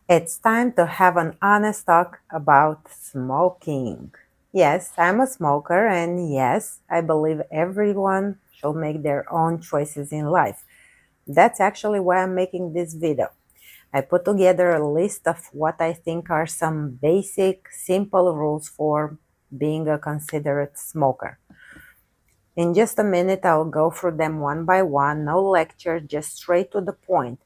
It's time to have an honest talk about smoking. Yes, I'm a smoker, and yes, I believe everyone should make their own choices in life. That's actually why I'm making this video. I put together a list of what I think are some basic, simple rules for being a considerate smoker. In just a minute, I'll go through them one by one, no lecture, just straight to the point.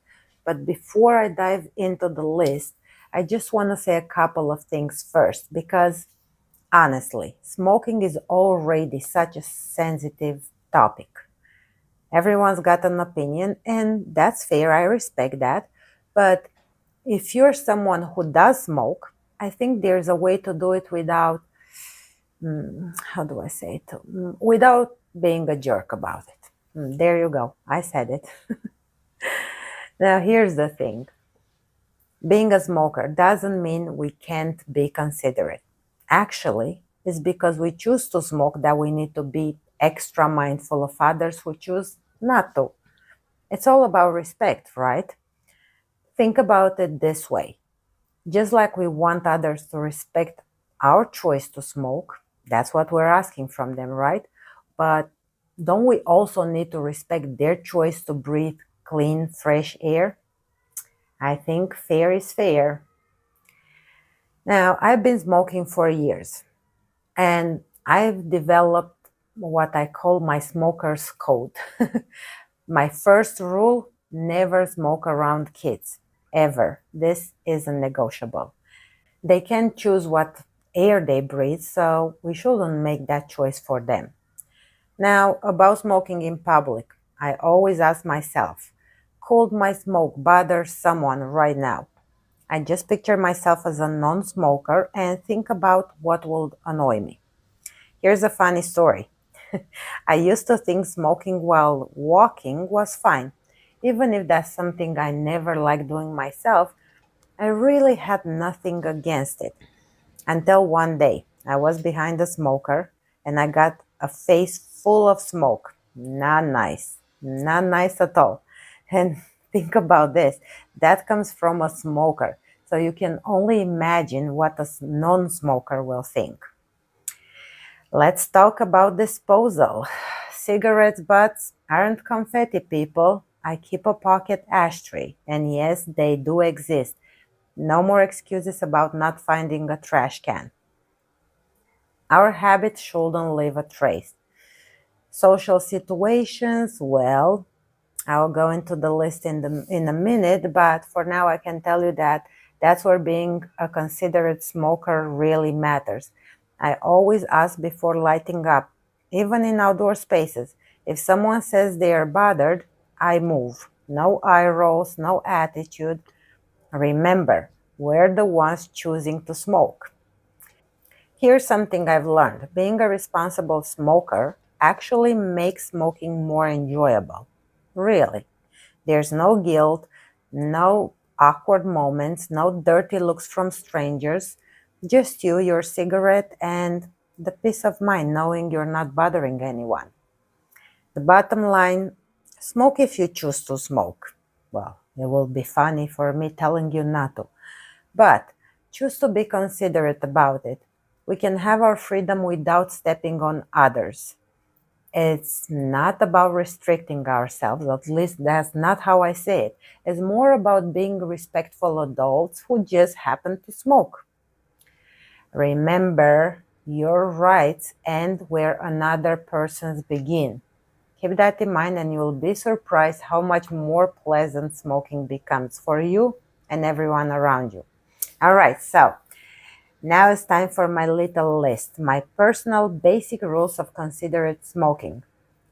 But before I dive into the list, I just want to say a couple of things first because honestly, smoking is already such a sensitive topic. Everyone's got an opinion, and that's fair, I respect that. But if you're someone who does smoke, I think there's a way to do it without, how do I say it? Without being a jerk about it. There you go. I said it. Now, here's the thing. Being a smoker doesn't mean we can't be considerate. Actually, it's because we choose to smoke that we need to be extra mindful of others who choose not to. It's all about respect, right? Think about it this way. Just like we want others to respect our choice to smoke, that's what we're asking from them, right? But don't we also need to respect their choice to breathe clean, fresh air? I think fair is fair. Now, I've been smoking for years and I've developed what I call my smoker's code. My first rule, never smoke around kids, ever. This isn't negotiable. They can choose what air they breathe, so we shouldn't make that choice for them. Now, about smoking in public, I always ask myself, could my smoke bother someone right now? I just picture myself as a non smoker and think about what would annoy me. Here's a funny story. I used to think smoking while walking was fine. Even if that's something I never liked doing myself, I really had nothing against it. Until one day, I was behind a smoker and I got a face full of smoke. Not nice. Not nice at all. And think about this, that comes from a smoker. So you can only imagine what a non smoker will think. Let's talk about disposal. Cigarette butts aren't confetti, people. I keep a pocket ashtray, and yes, they do exist. No more excuses about not finding a trash can. Our habits shouldn't leave a trace. Social situations, well, I'll go into the list in a minute, but for now I can tell you that that's where being a considerate smoker really matters. I always ask before lighting up, even in outdoor spaces. If someone says they are bothered, I move. No eye rolls, no attitude. Remember, we're the ones choosing to smoke. Here's something I've learned. Being a responsible smoker actually makes smoking more enjoyable. Really. There's no guilt, no awkward moments, no dirty looks from strangers. Just you, your cigarette, and the peace of mind knowing you're not bothering anyone. The bottom line, smoke if you choose to smoke. Well, it will be funny for me telling you not to. But choose to be considerate about it. We can have our freedom without stepping on others. It's not about restricting ourselves, at least that's not how I say it. It's more about being respectful adults who just happen to smoke. Remember, your rights end where another person's begin. Keep that in mind, and you'll be surprised how much more pleasant smoking becomes for you and everyone around you. All right, so now it's time for my little list, my personal basic rules of considerate smoking.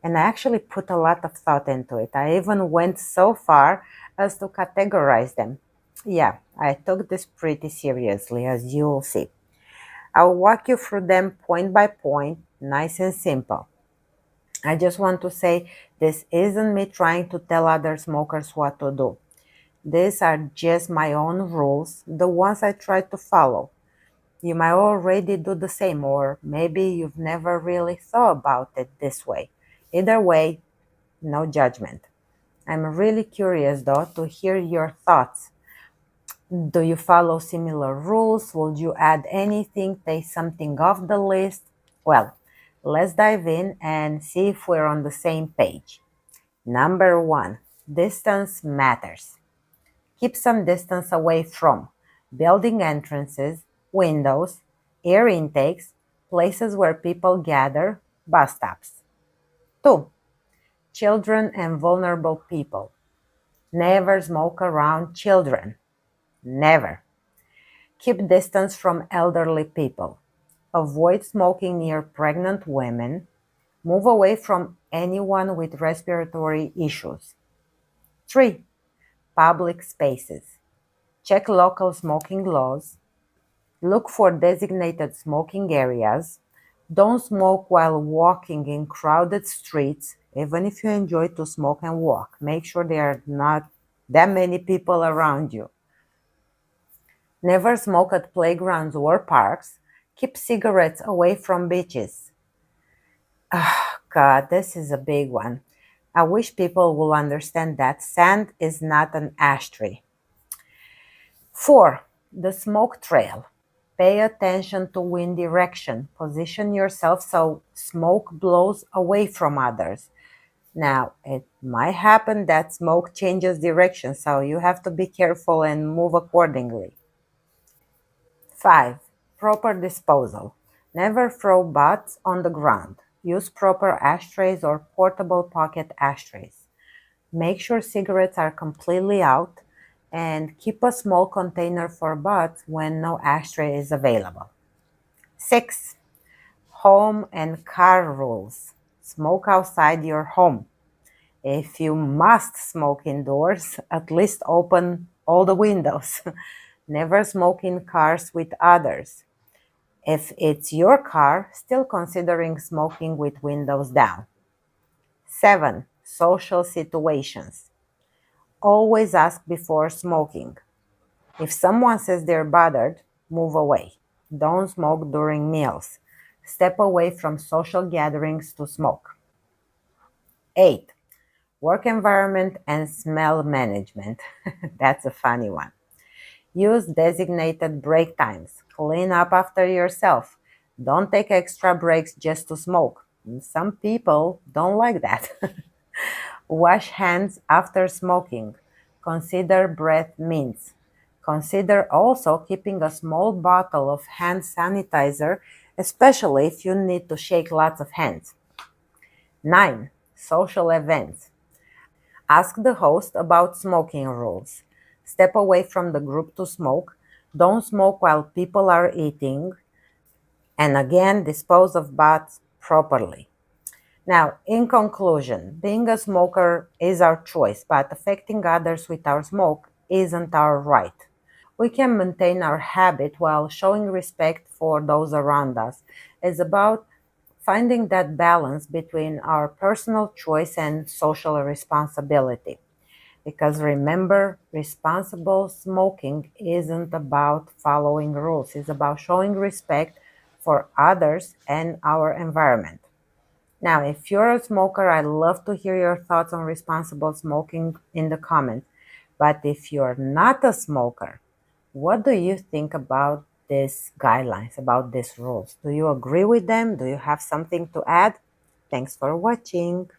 And I actually put a lot of thought into it. I even went so far as to categorize them. Yeah, I took this pretty seriously, as you'll see. I'll walk you through them point by point, nice and simple. I just want to say this isn't me trying to tell other smokers what to do. These are just my own rules, the ones I try to follow. You might already do the same, or maybe you've never really thought about it this way. Either way, no judgment. I'm really curious though to hear your thoughts. Do you follow similar rules? Would you add anything, take something off the list? Well, let's dive in and see if we're on the same page. Number one, distance matters. Keep some distance away from building entrances, windows, air intakes, places where people gather, bus stops. 2. Children and vulnerable people. Never smoke around children. Never. Keep distance from elderly people. Avoid smoking near pregnant women. Move away from anyone with respiratory issues. 3. Public spaces. Check local smoking laws. Look for designated smoking areas. Don't smoke while walking in crowded streets, even if you enjoy to smoke and walk. Make sure there are not that many people around you. Never smoke at playgrounds or parks. Keep cigarettes away from beaches. God, this is a big one. I wish people will understand that sand is not an ashtray. 4. The smoke trail. Pay attention to wind direction. Position yourself so smoke blows away from others. Now, it might happen that smoke changes direction, so you have to be careful and move accordingly. 5. Proper disposal. Never throw butts on the ground. Use proper ashtrays or portable pocket ashtrays. Make sure cigarettes are completely out and keep a small container for butts when no ashtray is available. 6. Home and car rules. Smoke outside your home. If you must smoke indoors, at least open all the windows. Never smoke in cars with others. If it's your car, still considering smoking with windows down. 7. Social situations. Always ask before smoking. If someone says they're bothered, move away. Don't smoke during meals. Step away from social gatherings to smoke. 8. Work environment and smell management. That's a funny one. Use designated break times. Clean up after yourself. Don't take extra breaks just to smoke. Some people don't like that. Wash hands after smoking. Consider breath mints. Consider also keeping a small bottle of hand sanitizer, especially if you need to shake lots of hands. 9. Social events. Ask the host about smoking rules. Step away from the group to smoke. Don't smoke while people are eating. And again, dispose of butts properly. Now, in conclusion, being a smoker is our choice, but affecting others with our smoke isn't our right. We can maintain our habit while showing respect for those around us. It's about finding that balance between our personal choice and social responsibility. Because remember, responsible smoking isn't about following rules, it's about showing respect for others and our environment. Now, if you're a smoker, I'd love to hear your thoughts on responsible smoking in the comments. But if you're not a smoker, what do you think about these guidelines, about these rules? Do you agree with them? Do you have something to add? Thanks for watching.